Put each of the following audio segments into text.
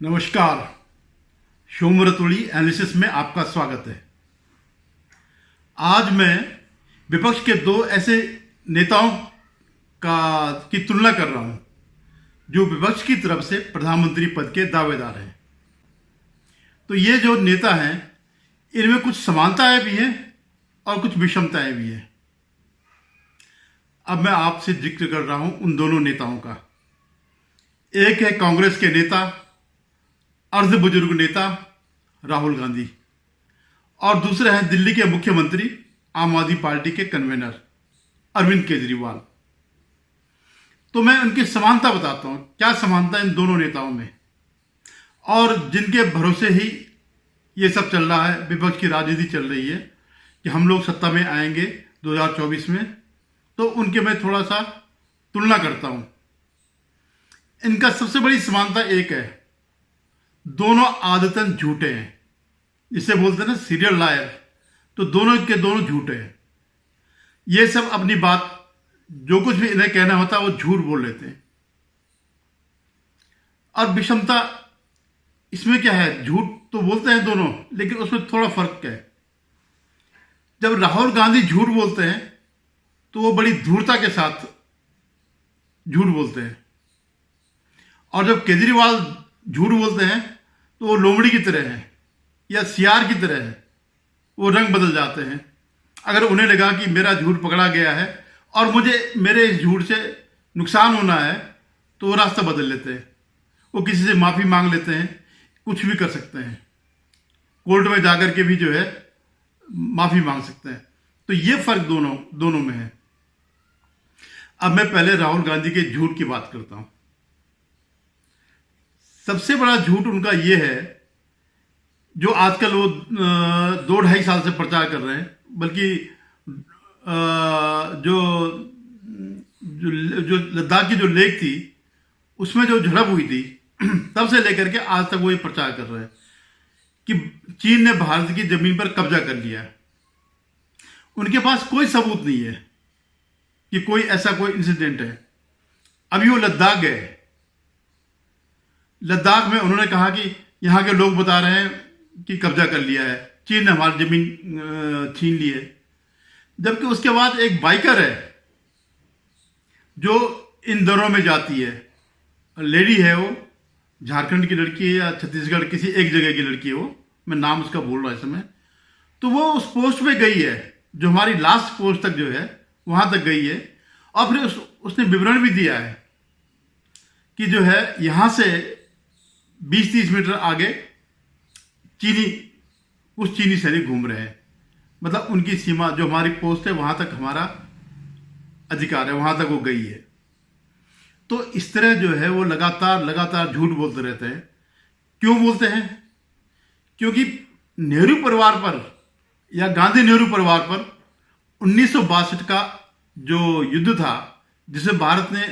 नमस्कार। शोमरतुड़ी एनालिसिस में आपका स्वागत है। आज मैं विपक्ष के दो ऐसे नेताओं की तुलना कर रहा हूं जो विपक्ष की तरफ से प्रधानमंत्री पद के दावेदार हैं। तो ये जो नेता हैं इनमें कुछ समानताएं भी हैं और कुछ विषमताएं भी हैं। अब मैं आपसे जिक्र कर रहा हूं उन दोनों नेताओं का। एक है कांग्रेस के नेता, अर्ध बुजुर्ग नेता राहुल गांधी, और दूसरे हैं दिल्ली के मुख्यमंत्री, आम आदमी पार्टी के कन्वीनर अरविंद केजरीवाल। तो मैं उनकी समानता बताता हूं, क्या समानता इन दोनों नेताओं में, और जिनके भरोसे ही ये सब चल रहा है, विपक्ष की राजनीति चल रही है कि हम लोग सत्ता में आएंगे 2024 में। तो उनके मैं थोड़ा सा तुलना करता हूं। इनका सबसे बड़ी समानता एक है, दोनों आदतन झूठे हैं। जिसे बोलते हैं ना सीरियल लायर, तो दोनों के दोनों झूठे हैं। ये सब अपनी बात, जो कुछ भी इन्हें कहना होता है वो झूठ बोल लेते हैं। और विषमता इसमें क्या है, झूठ तो बोलते हैं दोनों, लेकिन उसमें थोड़ा फर्क क्या है। जब राहुल गांधी झूठ बोलते हैं तो वो बड़ी धूर्तता के साथ झूठ बोलते हैं, और जब केजरीवाल झूठ बोलते हैं तो वो लोमड़ी की तरह है या सियार की तरह है, वो रंग बदल जाते हैं। अगर उन्हें लगा कि मेरा झूठ पकड़ा गया है और मुझे मेरे इस झूठ से नुकसान होना है, तो वो रास्ता बदल लेते हैं। वो किसी से माफ़ी मांग लेते हैं, कुछ भी कर सकते हैं, कोर्ट में जाकर के भी जो है माफ़ी मांग सकते हैं। तो ये फर्क दोनों में है। अब मैं पहले राहुल गांधी के झूठ की बात करता हूं। सबसे बड़ा झूठ उनका ये है, जो आजकल वो 2-2.5 साल से प्रचार कर रहे हैं, बल्कि जो लद्दाख की जो लेक थी उसमें जो झड़प हुई थी तब से लेकर के आज तक वो ये प्रचार कर रहे हैं कि चीन ने भारत की जमीन पर कब्जा कर लिया है। उनके पास कोई सबूत नहीं है कि कोई ऐसा कोई इंसिडेंट है। अभी वो लद्दाख गए, लद्दाख में उन्होंने कहा कि यहाँ के लोग बता रहे हैं कि कब्जा कर लिया है, चीन ने हमारी जमीन छीन ली है। जबकि उसके बाद एक बाइकर है जो इन दरों में जाती है, लेडी है, वो झारखंड की लड़की है या छत्तीसगढ़ किसी एक जगह की लड़की है, वो मैं नाम उसका बोल रहा इस समय। तो वो उस पोस्ट पे गई है जो हमारी लास्ट पोस्ट तक जो है वहां तक गई है, और फिर उसने विवरण भी दिया है कि जो है यहां से 20-30 मीटर आगे कुछ चीनी सैनिक घूम रहे हैं। मतलब उनकी सीमा, जो हमारी पोस्ट है वहां तक हमारा अधिकार है, वहां तक वो गई है। तो इस तरह जो है वो लगातार झूठ बोलते रहते हैं। क्यों बोलते हैं? क्योंकि नेहरू परिवार पर या गांधी नेहरू परिवार पर 1962 का जो युद्ध था, जिसे भारत ने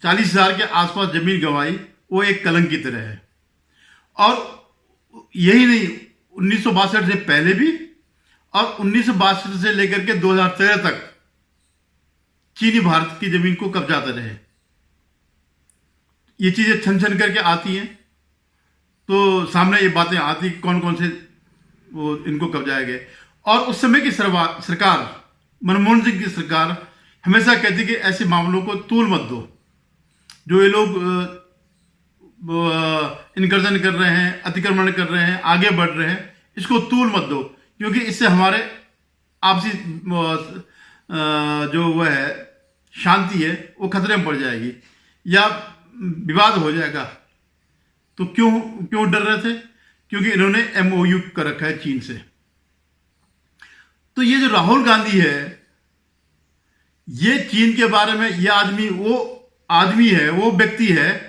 40,000 के आसपास जमीन गंवाई, वो एक कलंक की तरह है। और यही नहीं, 1962 से पहले भी और 1962 से लेकर के 2013 तक चीनी भारत की जमीन को कब्जाते रहे। ये चीजें छन छन करके आती हैं, तो सामने ये बातें आती कौन कौन से वो इनको कब्जाए गए। और उस समय की सरकार, मनमोहन सिंह की सरकार, हमेशा कहती कि ऐसे मामलों को तूल मत दो। जो ये लोग इनकर्जन कर रहे हैं, अतिक्रमण कर रहे हैं, आगे बढ़ रहे हैं, इसको तूल मत दो, क्योंकि इससे हमारे आपसी जो वह है शांति है वो खतरे में पड़ जाएगी या विवाद हो जाएगा। तो क्यों डर रहे थे? क्योंकि इन्होंने MOU कर रखा है चीन से। तो ये जो राहुल गांधी है, ये चीन के बारे में, ये आदमी है, वो व्यक्ति है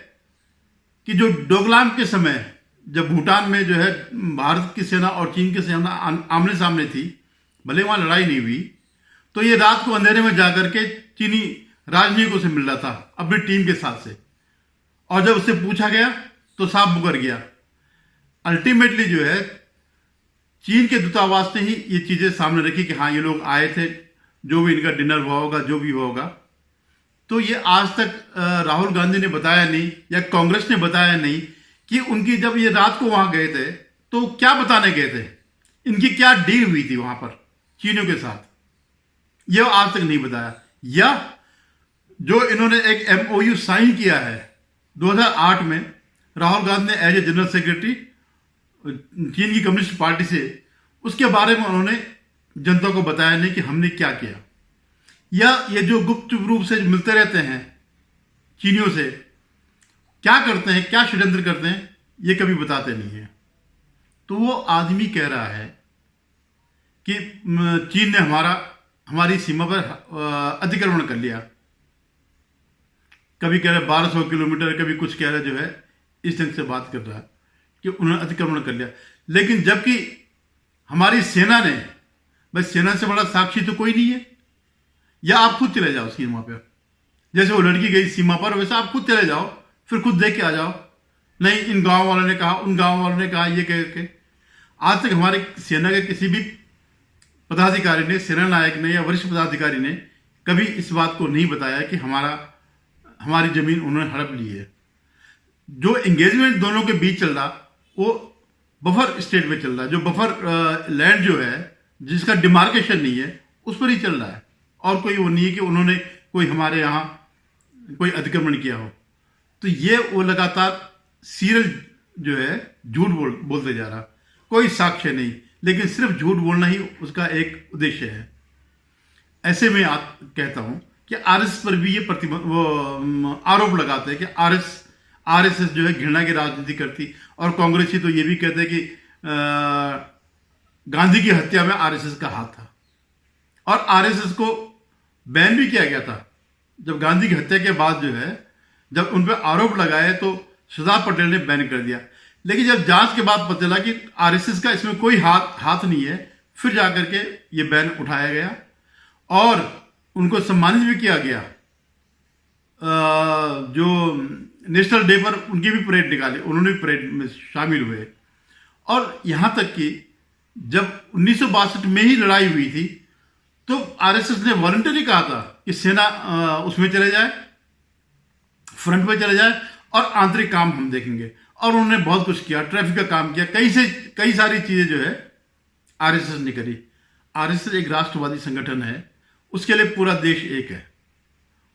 कि जो डोकलाम के समय जब भूटान में जो है भारत की सेना और चीन की सेना आमने सामने थी, भले वहां लड़ाई नहीं हुई, तो ये रात को अंधेरे में जाकर के चीनी राजनयिकों से मिल रहा था अपनी टीम के साथ से, और जब उससे पूछा गया तो साफ मुकर गया। अल्टीमेटली जो है चीन के दूतावास ने ही ये चीजें सामने रखी कि हाँ ये लोग आए थे, जो भी इनका डिनर हुआ होगा, जो भी हुआ होगा। तो ये आज तक राहुल गांधी ने बताया नहीं या कांग्रेस ने बताया नहीं कि उनकी जब ये रात को वहां गए थे तो क्या बताने गए थे, इनकी क्या डील हुई थी वहां पर चीनियों के साथ, यह आज तक नहीं बताया। या जो इन्होंने एक एमओयू साइन किया है 2008 में राहुल गांधी ने एज ए जनरल सेक्रेटरी चीन की कम्युनिस्ट पार्टी से, उसके बारे में उन्होंने जनता को बताया नहीं कि हमने क्या किया। या ये जो गुप्त रूप से मिलते रहते हैं चीनियों से, क्या करते हैं, क्या षड्यंत्र करते हैं, ये कभी बताते नहीं है। तो वो आदमी कह रहा है कि चीन ने हमारी सीमा पर अतिक्रमण कर लिया, कभी कह रहे 1200 किलोमीटर, कभी कुछ कह रहे जो है इस ढंग से बात कर रहा है कि उन्होंने अतिक्रमण कर लिया। लेकिन जबकि हमारी सेना ने, बस सेना से बड़ा साक्षी तो कोई नहीं है। या आप खुद चले जाओ सीमा पर, जैसे वो लड़की गई सीमा पर, वैसे आप खुद चले जाओ, फिर खुद देख के आ जाओ। नहीं, इन गांव वालों ने कहा, उन गांव वालों ने कहा, ये कह के आज तक हमारे सेना के किसी भी पदाधिकारी ने, सेना नायक ने या वरिष्ठ पदाधिकारी ने कभी इस बात को नहीं बताया कि हमारी जमीन उन्होंने हड़प ली है। जो एंगेजमेंट दोनों के बीच चल रहा वो बफर स्टेट में चल रहा है, जो बफर लैंड जो है जिसका डिमार्केशन नहीं है उस पर ही चल रहा है, और कोई वो नहीं है कि उन्होंने कोई हमारे यहाँ कोई अतिक्रमण किया हो। तो ये वो लगातार सीरियल जो है झूठ बोलते जा रहा, कोई साक्ष्य नहीं, लेकिन सिर्फ झूठ बोलना ही उसका एक उद्देश्य है। ऐसे में आप कहता हूं कि आरएसएस पर भी ये आरोप लगाते हैं कि आरएसएस जो है घृणा की राजनीति करती, और कांग्रेसी तो ये भी कहते हैं कि गांधी की हत्या में आरएसएस का हाथ था, और आरएसएस को बैन भी किया गया था। जब गांधी की हत्या के बाद जो है, जब उन पर आरोप लगाए तो सरदार पटेल ने बैन कर दिया। लेकिन जब जांच के बाद पता चला कि आरएसएस का इसमें कोई हाथ नहीं है, फिर जाकर के ये बैन उठाया गया और उनको सम्मानित भी किया गया। जो नेशनल डे पर उनकी भी परेड निकाली, उन्होंने भी परेड में शामिल हुए। और यहां तक कि जब 1962 में ही लड़ाई हुई थी तो आरएसएस ने वॉलंटरी कहा था कि सेना उसमें चले जाए, फ्रंट पे चले जाए, और आंतरिक काम हम देखेंगे। और उन्होंने बहुत कुछ किया, ट्रैफिक का काम किया, कई सारी चीजें जो है आरएसएस ने करी। आरएसएस एक राष्ट्रवादी संगठन है, उसके लिए पूरा देश एक है।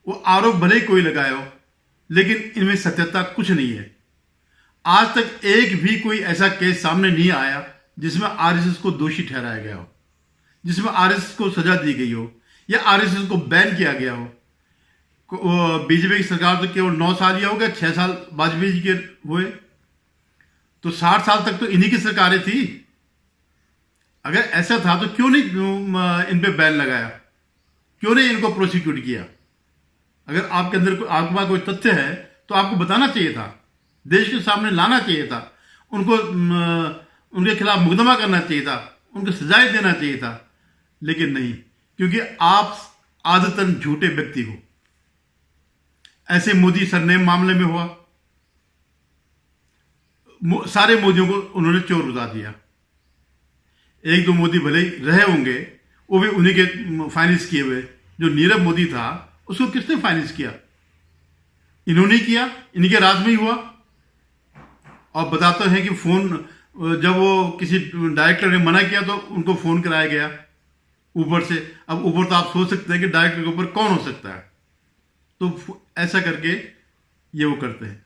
वो आरोप भले ही कोई लगाए हो, लेकिन इनमें सत्यता कुछ नहीं है। आज तक एक भी कोई ऐसा केस सामने नहीं आया जिसमें आरएसएस को दोषी ठहराया गया हो, जिसमें आरएसएस को सजा दी गई हो, या आरएसएस को बैन किया गया हो। बीजेपी की सरकार तो केवल 9 साल या हो गया, 6 साल वाजपेयी जी के हुए, तो 60 साल तक तो इन्हीं की सरकारें थी। अगर ऐसा था तो क्यों नहीं इन पे बैन लगाया, क्यों नहीं इनको प्रोसिक्यूट किया? अगर आपके अंदर आपके पास कोई तथ्य है तो आपको बताना चाहिए था, देश के सामने लाना चाहिए था, उनको उनके खिलाफ मुकदमा करना चाहिए था, उनको सजाएं देना चाहिए था। लेकिन नहीं, क्योंकि आप आदतन झूठे व्यक्ति हो। ऐसे मोदी सरनेम मामले में हुआ, सारे मोदियों को उन्होंने चोर बता दिया। एक दो मोदी भले ही रहे होंगे, वो भी उन्हीं के फाइनेंस किए हुए। जो नीरव मोदी था उसको किसने फाइनेंस किया? इन्होंने किया, इन्हीं के राज में ही हुआ। और बताते हैं कि फोन, जब वो किसी डायरेक्टर ने मना किया तो उनको फोन कराया गया ऊपर से। अब ऊपर तो आप सोच सकते हैं कि डायरेक्टर के ऊपर कौन हो सकता है, तो ऐसा करके ये वो करते हैं।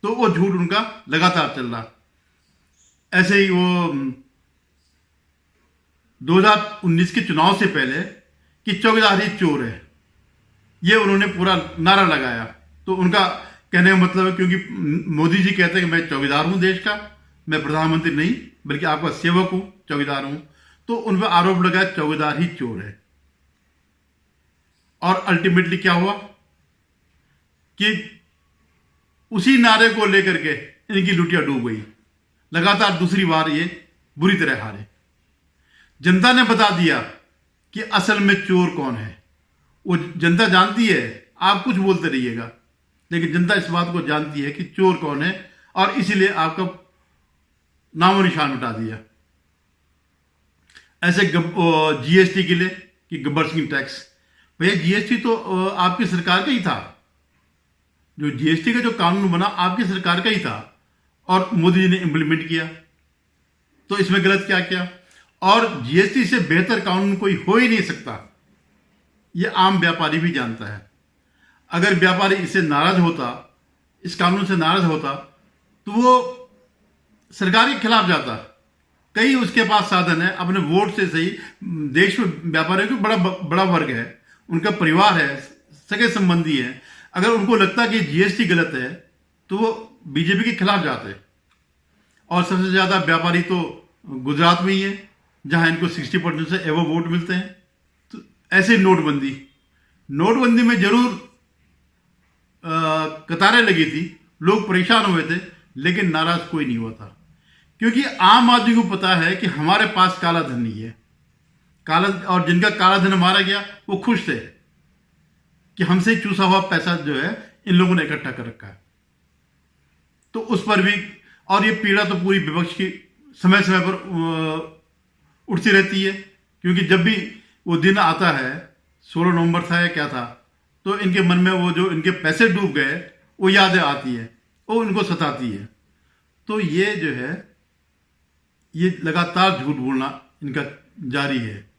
तो वो झूठ उनका लगातार चल रहा। ऐसे ही वो 2019 के चुनाव से पहले कि चौकीदार ही चोर है, ये उन्होंने पूरा नारा लगाया। तो उनका कहने का मतलब है, क्योंकि मोदी जी कहते हैं कि मैं चौकीदार हूं देश का, मैं प्रधानमंत्री नहीं बल्कि आपका सेवक हूं, चौकीदार हूं, तो उन पर आरोप लगाया चौकीदार ही चोर है। और अल्टीमेटली क्या हुआ कि उसी नारे को लेकर के इनकी लुटिया डूब गई। लगातार दूसरी बार ये बुरी तरह हारे। जनता ने बता दिया कि असल में चोर कौन है। वो जनता जानती है, आप कुछ बोलते रहिएगा, लेकिन जनता इस बात को जानती है कि चोर कौन है, और इसीलिए आपका नामो निशान उठा दिया। ऐसे जीएसटी के लिए कि गब्बर सिंह टैक्स, भैया जीएसटी तो आपकी सरकार का ही था। जो जीएसटी का जो कानून बना आपकी सरकार का ही था, और मोदी जी ने इम्प्लीमेंट किया। तो इसमें गलत क्या किया? और जीएसटी से बेहतर कानून कोई हो ही नहीं सकता, ये आम व्यापारी भी जानता है। अगर व्यापारी इससे नाराज होता, इस कानून से नाराज होता, तो वो सरकार के खिलाफ जाता। कई उसके पास साधन है, अपने वोट से सही। देश में व्यापारियों का बड़ा बड़ा वर्ग है, उनका परिवार है, सगे संबंधी है। अगर उनको लगता कि जीएसटी गलत है तो वो बीजेपी के खिलाफ जाते। और सबसे ज्यादा व्यापारी तो गुजरात में ही है, जहां इनको 60% से एवो वोट मिलते हैं। तो ऐसे नोटबंदी में जरूर कतारें लगी थी, लोग परेशान हुए थे, लेकिन नाराज कोई नहीं हुआ था, क्योंकि आम आदमी को पता है कि हमारे पास काला धन नहीं है। और जिनका काला धन मारा गया वो खुश थे कि हमसे चूसा हुआ पैसा जो है इन लोगों ने इकट्ठा कर रखा है। तो उस पर भी, और ये पीड़ा तो पूरी विपक्ष की समय समय पर उठती रहती है, क्योंकि जब भी वो दिन आता है, 16 नवंबर था या क्या था, तो इनके मन में वो जो इनके पैसे डूब गए वो यादें आती है, वो इनको सताती है। तो ये जो है, ये लगातार झूठ बोलना इनका जारी है।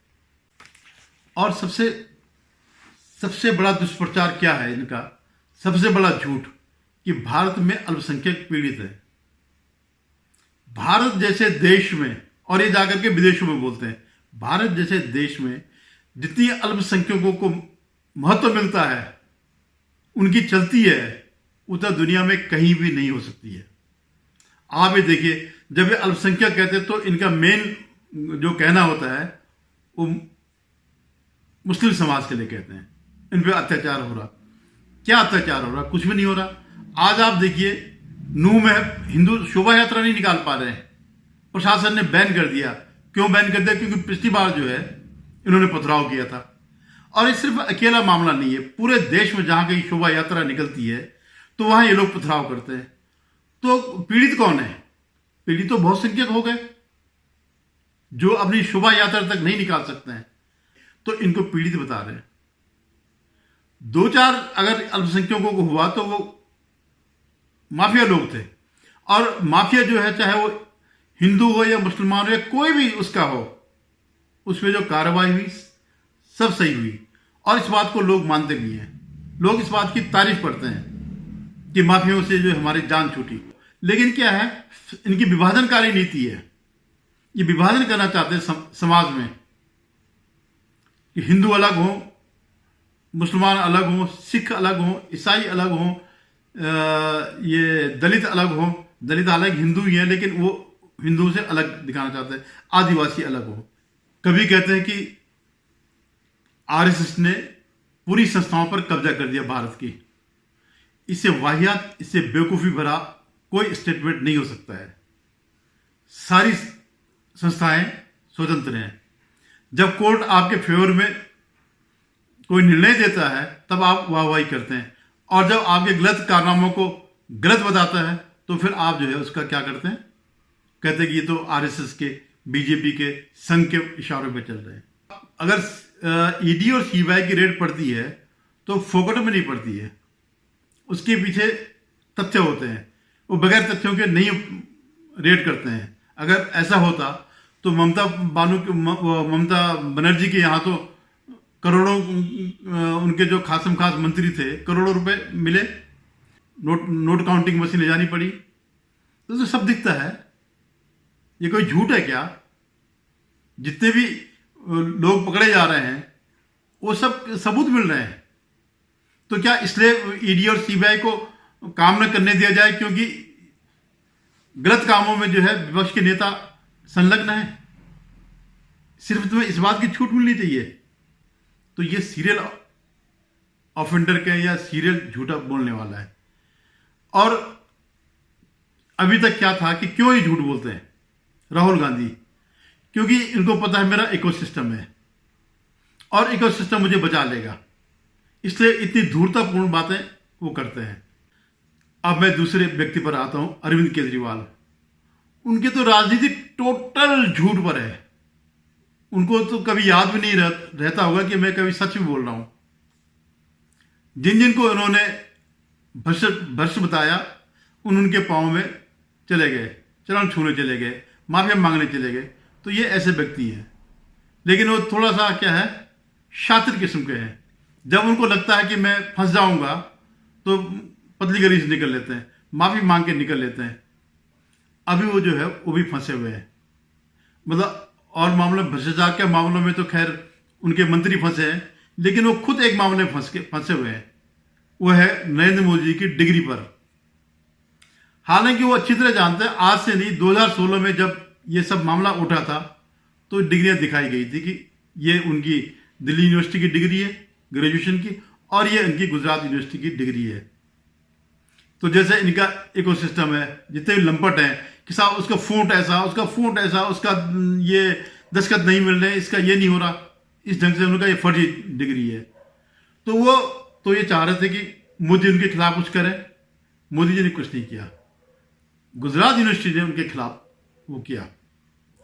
और सबसे बड़ा दुष्प्रचार क्या है इनका? सबसे बड़ा झूठ कि भारत में अल्पसंख्यक पीड़ित है। भारत जैसे देश में, और ये जाकर के विदेशों में बोलते हैं, भारत जैसे देश में जितनी अल्पसंख्यकों को महत्व मिलता है, उनकी चलती है, उतना दुनिया में कहीं भी नहीं हो सकती है। आप ये देखिए, जब ये अल्पसंख्यक कहते हैं तो इनका मेन जो कहना होता है वो मुस्लिम समाज के लिए कहते हैं, इन पे अत्याचार हो रहा। क्या अत्याचार हो रहा? कुछ भी नहीं हो रहा। आज आप देखिए, नूह में हिंदू शोभा यात्रा नहीं निकाल पा रहे हैं, प्रशासन ने बैन कर दिया। क्यों बैन कर दिया? क्योंकि पिछली बार जो है इन्होंने पथराव किया था। और ये सिर्फ अकेला मामला नहीं है, पूरे देश में जहां कहीं शोभा यात्रा निकलती है तो वहां ये लोग पथराव करते हैं। तो पीड़ित कौन है? पीड़ित तो बहुत संख्यक हो गए जो अपनी शोभा यात्रा तक नहीं निकाल सकते हैं, तो इनको पीड़ित बता रहे हैं। 2-4 अगर अल्पसंख्यकों को हुआ तो वो माफिया लोग थे। और माफिया जो है, चाहे वो हिंदू हो या मुसलमान हो या कोई भी उसका हो, उसमें जो कार्रवाई हुई सब सही हुई। और इस बात को लोग मानते भी हैं, लोग इस बात की तारीफ करते हैं कि माफियाओं से जो हमारी जान छूटी। लेकिन क्या है, इनकी विभाजनकारी नीति है। ये विभाजन करना चाहते हैं समाज में, कि हिंदू अलग हो, मुसलमान अलग हो, सिख अलग हो, ईसाई अलग हो, ये दलित अलग हो। दलित अलग हिंदू ही है, लेकिन वो हिंदुओं से अलग दिखाना चाहते हैं। आदिवासी अलग हो। कभी कहते हैं कि आरएसएस ने पूरी संस्थाओं पर कब्जा कर दिया भारत की। इससे वाहियात, इससे बेवकूफ़ी भरा कोई स्टेटमेंट नहीं हो सकता है। सारी संस्थाएं स्वतंत्र हैं। जब कोर्ट आपके फेवर में कोई निर्णय देता है तब आप वाहवाही करते हैं, और जब आपके गलत कारनामों को गलत बताता है तो फिर आप जो है उसका क्या करते हैं? कहते हैं कि ये तो आरएसएस के, बीजेपी के संघ के इशारों पे चल रहे हैं। अगर ईडी और सीबीआई की रेड पड़ती है तो फोकट में नहीं पड़ती है, उसके पीछे तथ्य होते हैं। वो बगैर तथ्यों के नहीं रेड करते हैं। अगर ऐसा होता तो ममता बनर्जी के यहाँ तो करोड़ों, उनके जो खासम खास मंत्री थे, करोड़ों रुपए मिले, नोट काउंटिंग मशीन ले जानी पड़ी। तो सब दिखता है। ये कोई झूठ है क्या? जितने भी लोग पकड़े जा रहे हैं वो सब सबूत मिल रहे हैं। तो क्या इसलिए ईडी और सीबीआई को काम न करने दिया जाए क्योंकि गलत कामों में जो है विपक्ष के नेता संलग्न है? सिर्फ तुम्हें इस बात की छूट मिलनी चाहिए। तो ये सीरियल ऑफेंडर के या सीरियल झूठा बोलने वाला है। और अभी तक क्या था कि क्यों ये झूठ बोलते हैं राहुल गांधी? क्योंकि इनको पता है मेरा इकोसिस्टम है और इकोसिस्टम मुझे बचा लेगा, इसलिए इतनी धूर्ततापूर्ण बातें वो करते हैं। अब मैं दूसरे व्यक्ति पर आता हूं, अरविंद केजरीवाल। उनके तो राजनीतिक टोटल झूठ पर है। उनको तो कभी याद भी नहीं रहता होगा कि मैं कभी सच भी बोल रहा हूं। जिन जिन को उन्होंने भ्रष्ट बताया उनके पांव में चले गए, चरण छूने चले गए, माफिया मांगने चले गए, तो ये ऐसे व्यक्ति हैं। लेकिन वो थोड़ा सा क्या है, शातिर किस्म के हैं। जब उनको लगता है कि मैं फंस जाऊंगा तो पतली गली से निकल लेते हैं, माफी मांग के निकल लेते हैं। अभी वो जो है वो भी फंसे हुए हैं। मतलब और मामलों भ्रष्टाचार के मामलों में तो खैर उनके मंत्री फंसे हैं, लेकिन वो खुद एक मामले में फंसे हुए हैं। वो है नरेंद्र मोदी जी की डिग्री पर। हालांकि वो अच्छी तरह जानते हैं, आज से नहीं 2016 में जब ये सब मामला उठा था तो डिग्रियां दिखाई गई थी कि ये उनकी दिल्ली यूनिवर्सिटी की डिग्री है ग्रेजुएशन की, और ये उनकी गुजरात यूनिवर्सिटी की डिग्री है। तो जैसे इनका इकोसिस्टम है, जितने भी लंपट हैं कि साहब उसका फ़ॉन्ट ऐसा, उसका फ़ॉन्ट ऐसा, उसका ये दस्तखत नहीं मिल रहे, इसका ये नहीं हो रहा, इस ढंग से उनका ये फर्जी डिग्री है। तो वो तो ये चाह रहे थे कि मोदी उनके खिलाफ कुछ करे। मोदी जी ने कुछ नहीं किया। गुजरात यूनिवर्सिटी ने उनके खिलाफ वो किया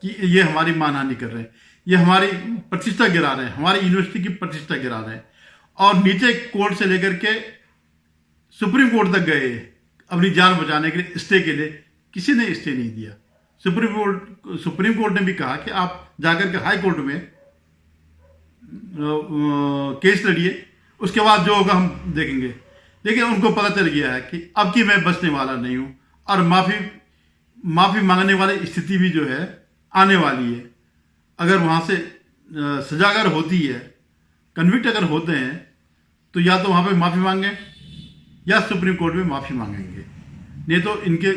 कि ये हमारी मानहानि कर रहे हैं, ये हमारी प्रतिष्ठा गिरा रहे हैं, हमारी यूनिवर्सिटी की प्रतिष्ठा गिरा रहे हैं। और नीचे कोर्ट से लेकर के सुप्रीम कोर्ट तक गए अपनी जान बचाने के लिए, स्टे के लिए। किसी ने स्टे नहीं दिया। सुप्रीम कोर्ट ने भी कहा कि आप जाकर के हाई कोर्ट में केस लड़िए, उसके बाद जो होगा हम देखेंगे। लेकिन उनको पता चल गया है कि अब की मैं बचने वाला नहीं हूं, और माफी मांगने वाली स्थिति भी जो है आने वाली है। अगर वहां से सजा अगर होती है, कन्विक्ट अगर होते हैं, तो या तो वहां पे माफी मांगे या सुप्रीम कोर्ट में माफी मांगेंगे। नहीं तो इनके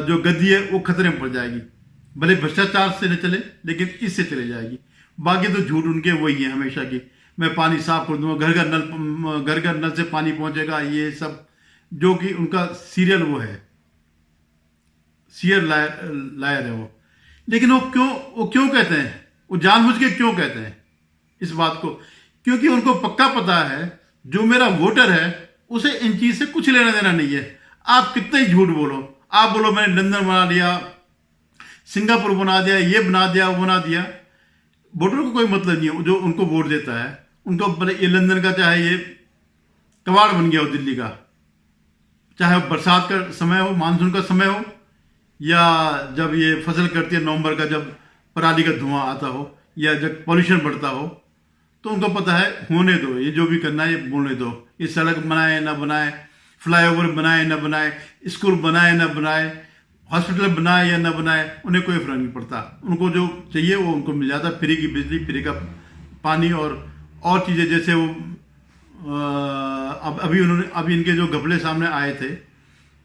जो गद्दी है वो खतरे में पड़ जाएगी। भले भ्रष्टाचार से न चले, लेकिन इससे चले जाएगी। बाकी तो झूठ उनके वही है हमेशा की, मैं पानी साफ कर दूंगा, घर घर नल से पानी पहुंचेगा, ये सब जो कि उनका सीरियल वो है, सीरियल लायर है वो। लेकिन वो क्यों कहते हैं, वो जानबूझ के क्यों कहते हैं इस बात को? क्योंकि उनको पक्का पता है जो मेरा वोटर है उसे इन चीज से कुछ लेना देना नहीं है। आप कितने ही झूठ बोलो, आप बोलो मैंने लंदन बना लिया, सिंगापुर बना दिया, ये बना दिया, वो बना दिया, वोटर को कोई मतलब नहीं है। जो उनको वोट देता है उनको भले ये लंदन का चाहे ये कबाड़ बन गया हो दिल्ली का, चाहे बरसात का समय हो, मानसून का समय हो, या जब ये फसल करती है नवंबर का, जब पराली का धुआं आता हो, या जब पॉल्यूशन बढ़ता हो, तो उनको पता है होने दो, ये जो भी करना है ये बोलने दो। ये सड़क बनाए ना बनाए, फ्लाईओवर बनाए ना बनाए, स्कूल बनाए ना बनाए, हॉस्पिटल बनाए या ना बनाए, उन्हें कोई फर्क नहीं पड़ता। उनको जो चाहिए वो उनको मिल जाता, फ्री की बिजली, फ्री का पानी, और चीज़ें। जैसे वो अभी इनके जो घपले सामने आए थे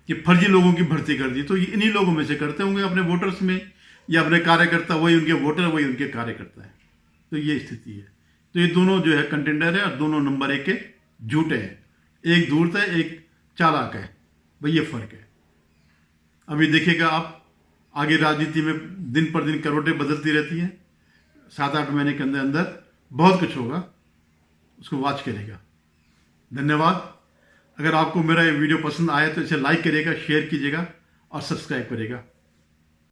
कि फर्जी लोगों की भर्ती कर दी, तो ये इन्हीं लोगों में से करते होंगे अपने वोटर्स में, या अपने कार्यकर्ता, वही उनके वोटर वही उनके कार्यकर्ता है। तो ये स्थिति है। तो ये दोनों जो है कंटेंडर है, और दोनों नंबर 1 के झूठे हैं। एक धूर्त है, एक चालाक है, भाई ये फर्क है। अभी देखिएगा आप, आगे राजनीति में दिन पर दिन करवटें बदलती रहती हैं। 7-8 महीने के अंदर अंदर बहुत कुछ होगा, उसको वॉच करेगा। धन्यवाद। अगर आपको मेरा ये वीडियो पसंद आए तो इसे लाइक करिएगा, शेयर कीजिएगा और सब्सक्राइब करिएगा।